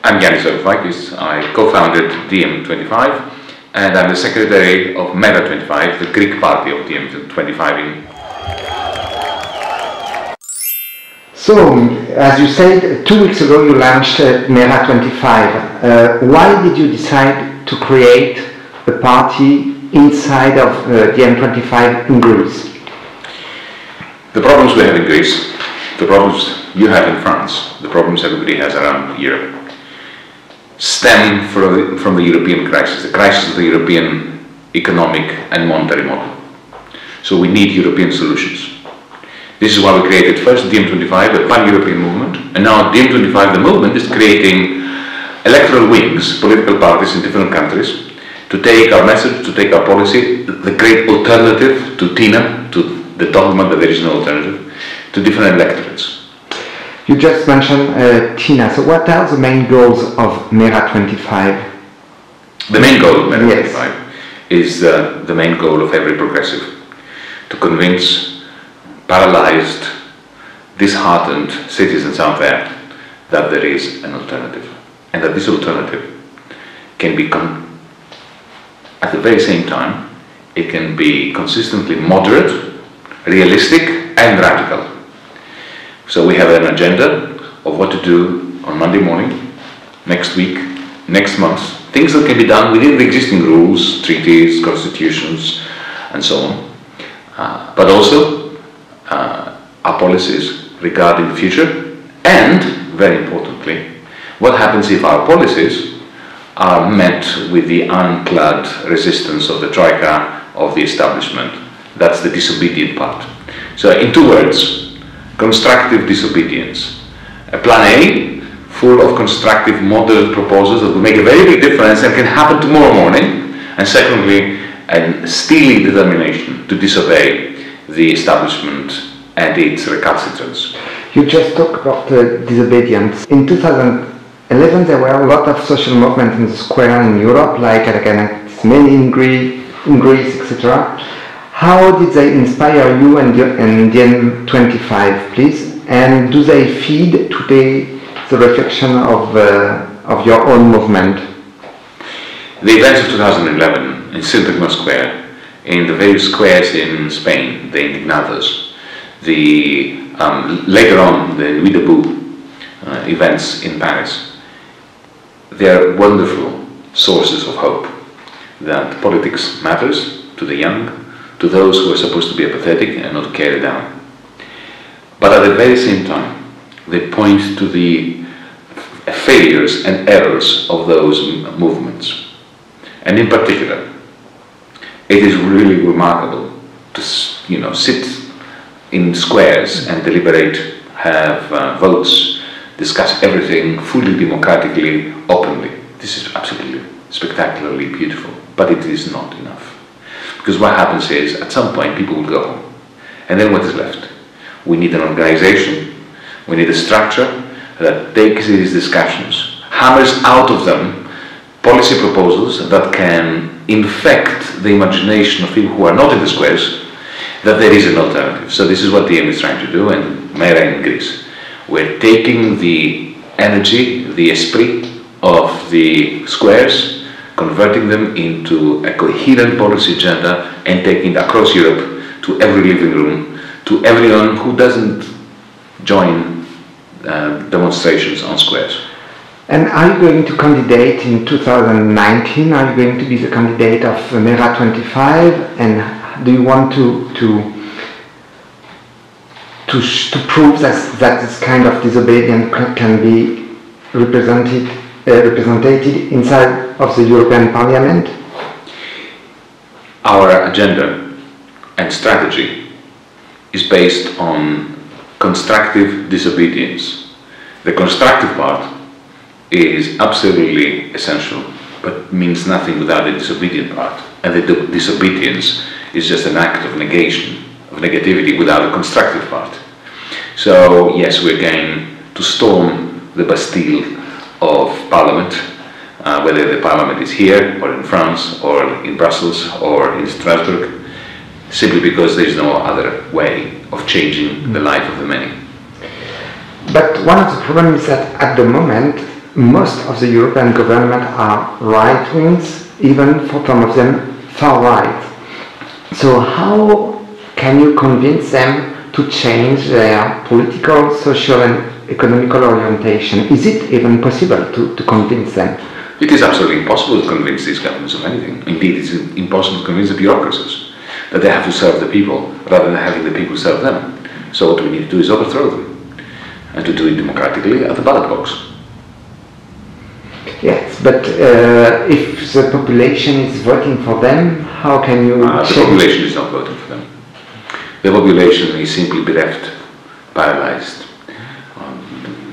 I'm Yanis Varoufakis. I co-founded DiEM 25 and I'm the secretary of Meta 25, the Greek party of DiEM 25. So, as you said, 2 weeks ago you launched Meta 25. Why did you decide to create a party inside of DiEM 25 in Greece? The problems we have in Greece, the problems you have in France, the problems everybody has around Europe, stem from the European crisis, the crisis of the European economic and monetary model. So we need European solutions. This is why we created first DiEM 25, a pan-European movement, and now DiEM 25, the movement, is creating electoral wings, political parties in different countries, to take our message, to take our policy, the great alternative to TINA, to the dogma that there is no alternative, to different electorates. You just mentioned TINA, so what are the main goals of Meta 25? The main goal of Meta Yes. 25 is the main goal of every progressive, to convince paralyzed, disheartened citizens out there that there is an alternative, and that this alternative can be, at the very same time, it can be consistently moderate, realistic and radical. So we have an agenda of what to do on Monday morning, next week, next month, things that can be done within the existing rules, treaties, constitutions and so on, but also our policies regarding the future, and very importantly, what happens if our policies are met with the unclad resistance of the troika, of the establishment. That's the disobedient part. So in 2 words, constructive disobedience. A plan A, full of constructive moderate proposals that will make a very big difference and can happen tomorrow morning. And secondly, a steely determination to disobey the establishment and its recalcitrance. You just talked about disobedience. In 2011 there were a lot of social movements in the square in Europe, like many in Greece, etc. How did they inspire you and DiEM 25, please? And do they feed today the reflection of your own movement? The events of 2011 in Syntagma Square, in the various squares in Spain, the Indignados, later on the Nuit debout events in Paris, they are wonderful sources of hope that politics matters to the young, to those who are supposed to be apathetic and not carry down. But at the very same time, they point to the failures and errors of those movements. And in particular, it is really remarkable to sit in squares and deliberate, have votes, discuss everything fully democratically, openly. This is absolutely spectacularly beautiful, but it is not enough. Because what happens is, at some point, people will go home. And then what is left? We need an organization, we need a structure that takes these discussions, hammers out of them policy proposals that can infect the imagination of people who are not in the squares, that there is an alternative. So this is what DiEM is trying to do, and Meta in Greece. We're taking the energy, the esprit of the squares, converting them into a coherent policy agenda and taking it across Europe to every living room, to everyone who doesn't join demonstrations on squares. And are you going to candidate in 2019? Are you going to be the candidate of Meta 25? And do you want to prove that this kind of disobedience can be represented inside of the European Parliament? Our agenda and strategy is based on constructive disobedience. The constructive part is absolutely essential, but means nothing without the disobedient part. And the disobedience is just an act of negation, of negativity, without a constructive part. So yes, we're going to storm the Bastille of Parliament, whether the Parliament is here, or in France, or in Brussels, or in Strasbourg, simply because there is no other way of changing the life of the many. But one of the problems is that at the moment most of the European government are right-wings, even for some of them far-right. So how can you convince them to change their political, social and economical orientation? Is it even possible to convince them? It is absolutely impossible to convince these governments of anything. Indeed, it's impossible to convince the bureaucracies that they have to serve the people rather than having the people serve them. So what we need to do is overthrow them, and to do it democratically at the ballot box. Yes, but if the population is voting for them, how can you change? The population is not voting for them. The population is simply bereft, paralyzed.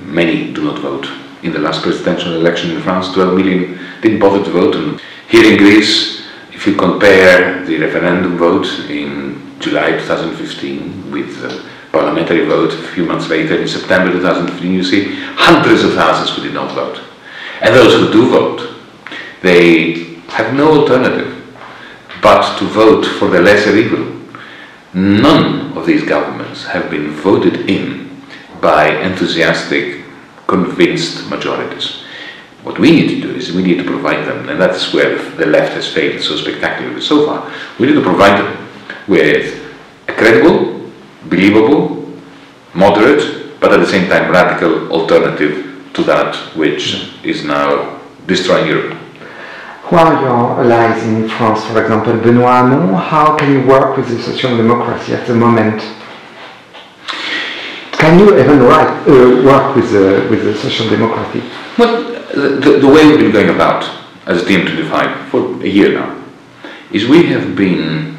Many do not vote. In the last presidential election in France, 12 million didn't bother to vote. And here in Greece, if you compare the referendum vote in July 2015 with the parliamentary vote a few months later in September 2015, you see hundreds of thousands who did not vote. And those who do vote, they have no alternative but to vote for the lesser evil. None of these governments have been voted in by enthusiastic, convinced majorities. What we need to do is we need to provide them, and that's where the left has failed so spectacularly so far. We need to provide them with a credible, believable, moderate, but at the same time radical alternative to that which is now destroying Europe. Who are your allies in France, for example, Benoît Hamon? How can you work with the social democracy at the moment? Can you even work with the social democracy? Well, the way we've been going about as DiEM25 for a year now is we have been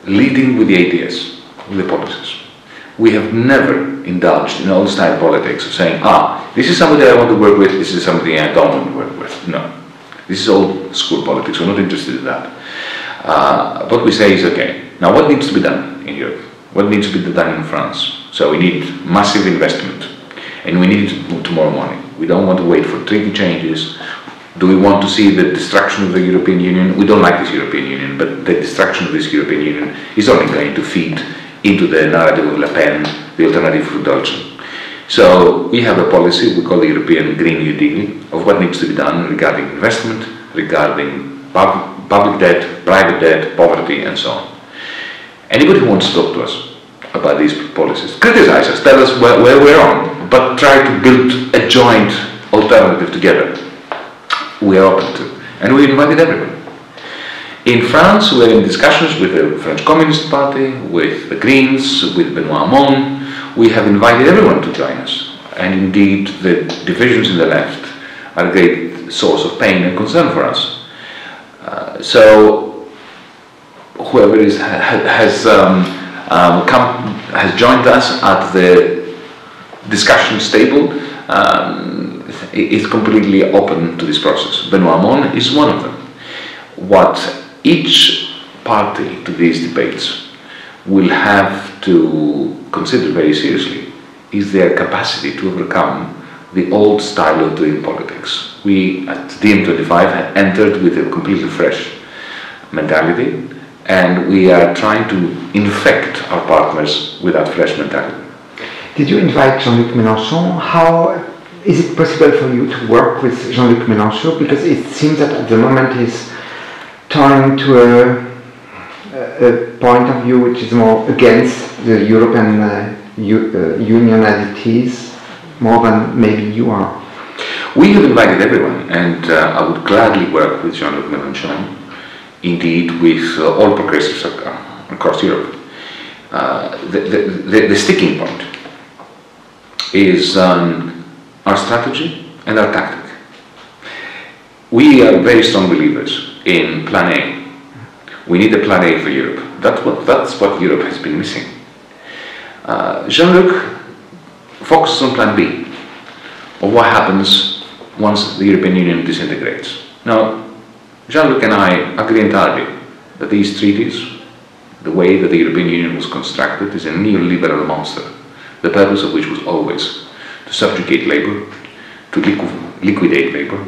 leading with the ideas, with the policies. We have never indulged in old-style politics of saying, this is somebody I want to work with, this is somebody I don't want to work with. No. This is old school politics, we're not interested in that. What we say is, okay, now what needs to be done in Europe? What needs to be done in France? So we need massive investment, and we need it tomorrow morning. We don't want to wait for treaty changes. Do we want to see the destruction of the European Union? We don't like this European Union, but the destruction of this European Union is only going to feed into the narrative of Le Pen, the alternative for Deutschland. So we have a policy we call the European Green New Deal of what needs to be done regarding investment, regarding public debt, private debt, poverty, and so on. Anybody who wants to talk to us about these policies, criticize us, tell us where we're wrong, but try to build a joint alternative together. We are open to, and we invited everyone. In France, we're in discussions with the French Communist Party, with the Greens, with Benoît Hamon. We have invited everyone to join us, and indeed the divisions in the left are a great source of pain and concern for us. So whoever has joined us at the discussions table is completely open to this process. Benoît Hamon is one of them. What each party to these debates will have to consider very seriously is their capacity to overcome the old style of doing politics. We at DiEM25 have entered with a completely fresh mentality, and we are trying to infect our partners with that fresh mentality. Did you invite Jean-Luc Mélenchon? How is it possible for you to work with Jean-Luc Mélenchon? Because it seems that at the moment he's turning to a point of view which is more against the European Union as it is, more than maybe you are. We have invited everyone, and I would gladly work with Jean-Luc Mélenchon, indeed with all progressives across Europe. The sticking point is our strategy and our tactic. We are very strong believers in Plan A. We need a Plan A for Europe. That's what Europe has been missing. Jean-Luc focuses on Plan B, of what happens once the European Union disintegrates. Now, Jean-Luc and I agree entirely that these treaties, the way that the European Union was constructed, is a neoliberal monster, the purpose of which was always to subjugate labour, to liquidate labour,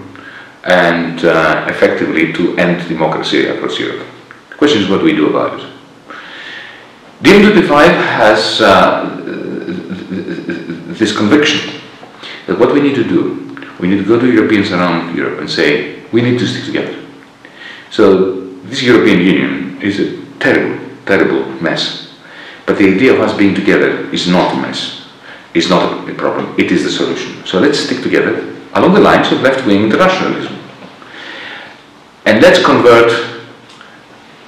and effectively to end democracy across Europe. The question is, what do we do about it? DiEM25 has this conviction that what we need to do, We need to go to Europeans around Europe and say, we need to stick together. So this European Union is a terrible, terrible mess. But the idea of us being together is not a mess. It's not a problem. It is the solution. So let's stick together along the lines of left-wing internationalism. And let's convert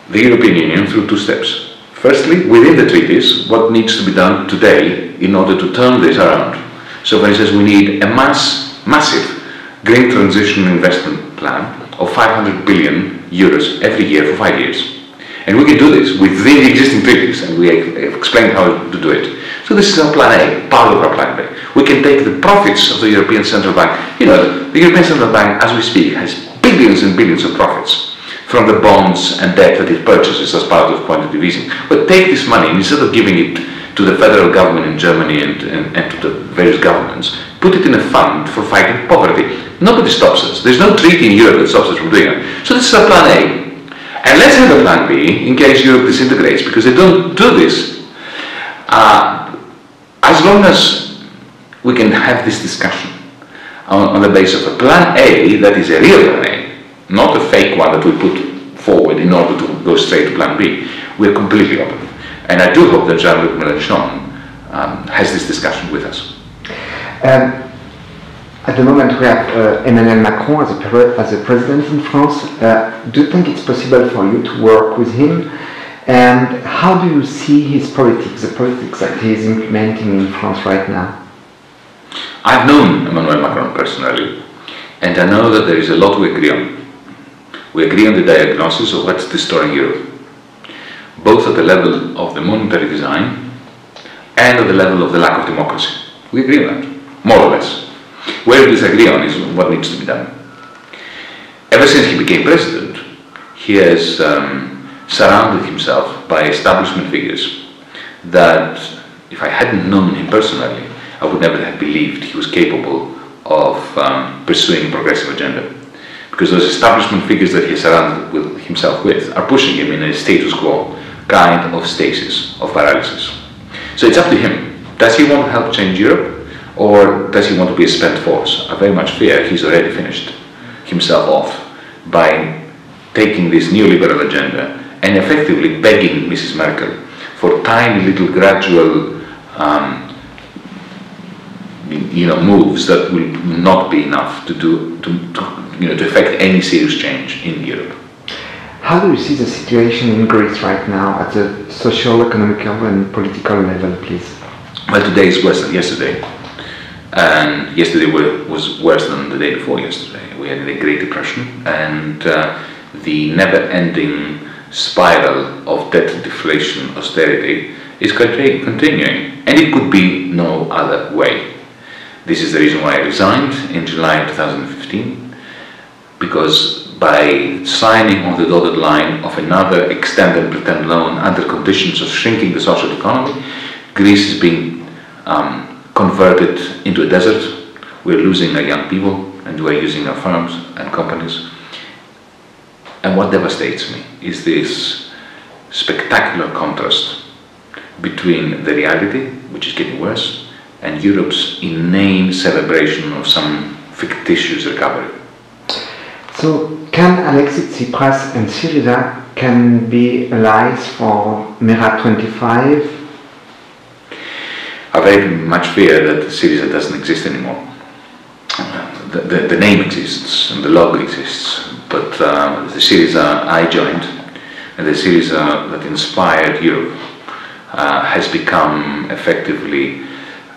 the European Union through two steps. Firstly, within the treaties, what needs to be done today in order to turn this around. So for instance, we need a massive green transition investment plan of 500 billion euros every year for 5 years. And we can do this within the existing treaties, and we have explained how to do it. So this is our plan A, part of our plan B. We can take the profits of the European Central Bank. You know, the European Central Bank, as we speak, has billions and billions of profits from the bonds and debt that it purchases as part of quantitative easing. But take this money, and instead of giving it to the federal government in Germany and to the various governments, put it in a fund for fighting poverty. Nobody stops us. There's no treaty in Europe that stops us from doing it. So this is our plan A. And let's have a plan B in case Europe disintegrates, because they don't do this. As long as we can have this discussion on the basis of a plan A that is a real plan A, not a fake one that we put forward in order to go straight to plan B, we're completely open. And I do hope that Jean-Luc Mélenchon has this discussion with us. At the moment we have Emmanuel Macron as a president in France. Do you think it's possible for you to work with him? And how do you see his politics, the politics that he is implementing in France right now? I've known Emmanuel Macron personally, and I know that there is a lot we agree on. We agree on the diagnosis of what's destroying Europe, both at the level of the monetary design and at the level of the lack of democracy. We agree on that, more or less. Where we disagree on is what needs to be done. Ever since he became president, he has surrounded himself by establishment figures that, if I hadn't known him personally, I would never have believed he was capable of pursuing a progressive agenda. Because those establishment figures that he surrounded himself with are pushing him in a status quo kind of stasis, of paralysis. So it's up to him. Does he want to help change Europe? Or does he want to be a spent force? I very much fear he's already finished himself off by taking this neoliberal agenda and effectively begging Mrs. Merkel for tiny little gradual moves that will not be enough to affect any serious change in Europe. How do you see the situation in Greece right now at the social, economical and political level, please? Well, today is worse than yesterday. And yesterday was worse than the day before yesterday. We had the Great Depression, and the never-ending spiral of debt deflation austerity is continuing, and it could be no other way. This is the reason why I resigned in July 2015, because by signing on the dotted line of another extend and pretend loan under conditions of shrinking the social economy, Greece is being converted into a desert. We're losing our young people, and we're using our firms and companies. And what devastates me is this spectacular contrast between the reality, which is getting worse, and Europe's inane celebration of some fictitious recovery. So, can Alexis Tsipras and Syriza can be allies for Mera 25? I very much fear that Syriza doesn't exist anymore. The name exists and the logo exists, but the Syriza I joined and the Syriza that inspired Europe has become effectively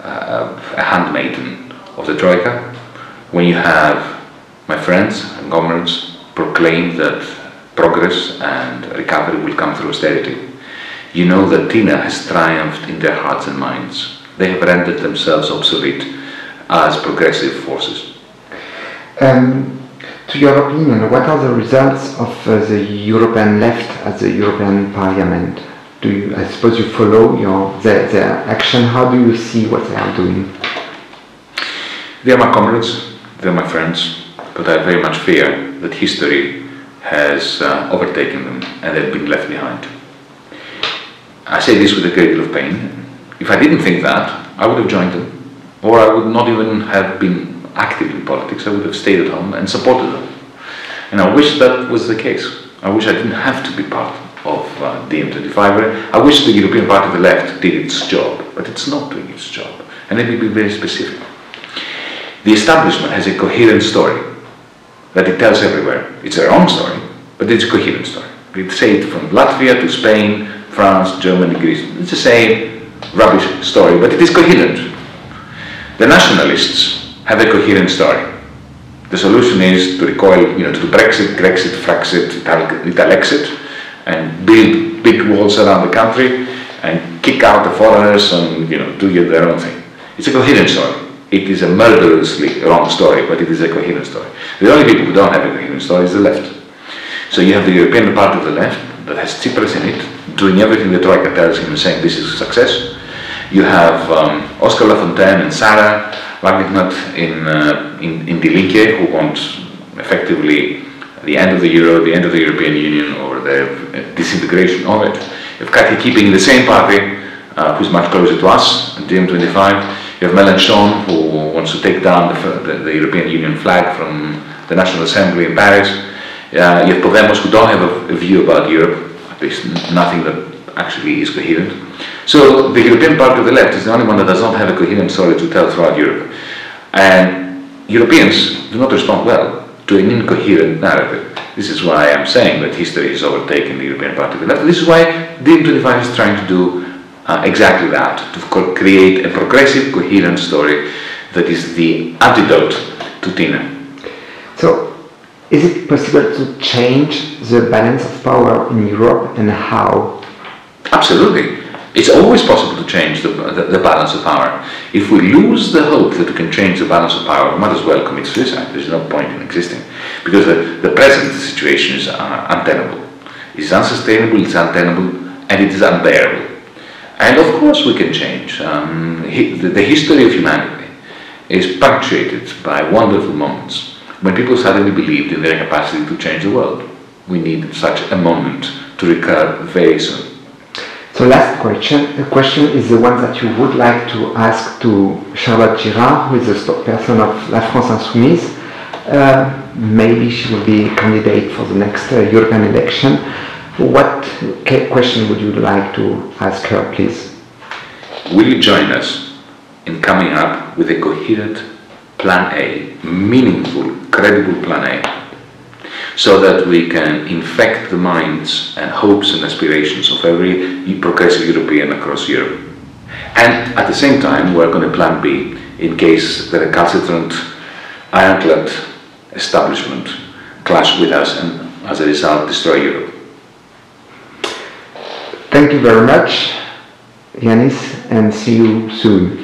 a handmaiden of the Troika. When you have my friends and comrades proclaim that progress and recovery will come through austerity, you know that Tina has triumphed in their hearts and minds. They have rendered themselves obsolete as progressive forces. To your opinion, what are the results of the European left at the European Parliament? I suppose you follow their action. How do you see what they are doing? They are my comrades, they are my friends, but I very much fear that history has overtaken them and they've been left behind. I say this with a great deal of pain. If I didn't think that, I would have joined them, or I would not even have been active in politics. politics, I would have stayed at home and supported them. And I wish that was the case. I wish I didn't have to be part of DiEM25. I wish the European Party of the Left did its job, but it's not doing its job. And let me be very specific. The establishment has a coherent story that it tells everywhere. It's a wrong story, but it's a coherent story. They say it from Latvia to Spain, France, Germany, Greece. It's the same rubbish story, but it is coherent. The nationalists have a coherent story. The solution is to recoil, to Brexit, Grexit, Fraxit, Italexit, and build big walls around the country and kick out the foreigners and do their own thing. It's a coherent story. It is a murderously wrong story, but it is a coherent story. The only people who don't have a coherent story is the left. So you have the European Party of the Left that has Tsipras in it, doing everything the Troika tells him and saying this is a success. You have Oscar Lafontaine and Sarah Wagenknecht in Die Linke, who want effectively the end of the euro, the end of the European Union, or the disintegration of it. You have Cathy Keeping in the same party, who's much closer to us, DiEM25. You have Mélenchon, who wants to take down the European Union flag from the National Assembly in Paris. You have Podemos, who don't have a view about Europe, at least nothing that actually is coherent. So the European Party of the Left is the only one that does not have a coherent story to tell throughout Europe. And Europeans do not respond well to an incoherent narrative. This is why I'm saying that history has overtaken the European Party of the Left. This is why DiEM25 is trying to do exactly that, to create a progressive, coherent story that is the antidote to Tina. So, is it possible to change the balance of power in Europe, and how? Absolutely. It's always possible to change the balance of power. If we lose the hope that we can change the balance of power, we might as well commit suicide. There's no point in existing. Because the present situation is untenable. It's unsustainable, it's untenable, and it is unbearable. And of course we can change. The history of humanity is punctuated by wonderful moments when people suddenly believed in their capacity to change the world. We need such a moment to recur very soon. So last question. The question is the one that you would like to ask to Charlotte Girard, who is the spokesperson of La France Insoumise. Maybe she will be a candidate for the next European election. What question would you like to ask her, please? Will you join us in coming up with a coherent Plan A, meaningful, credible Plan A, so that we can infect the minds and hopes and aspirations of every progressive European across Europe? And at the same time, work on a Plan B in case the recalcitrant, ironclad establishment clash with us and as a result destroy Europe. Thank you very much, Yanis, and see you soon.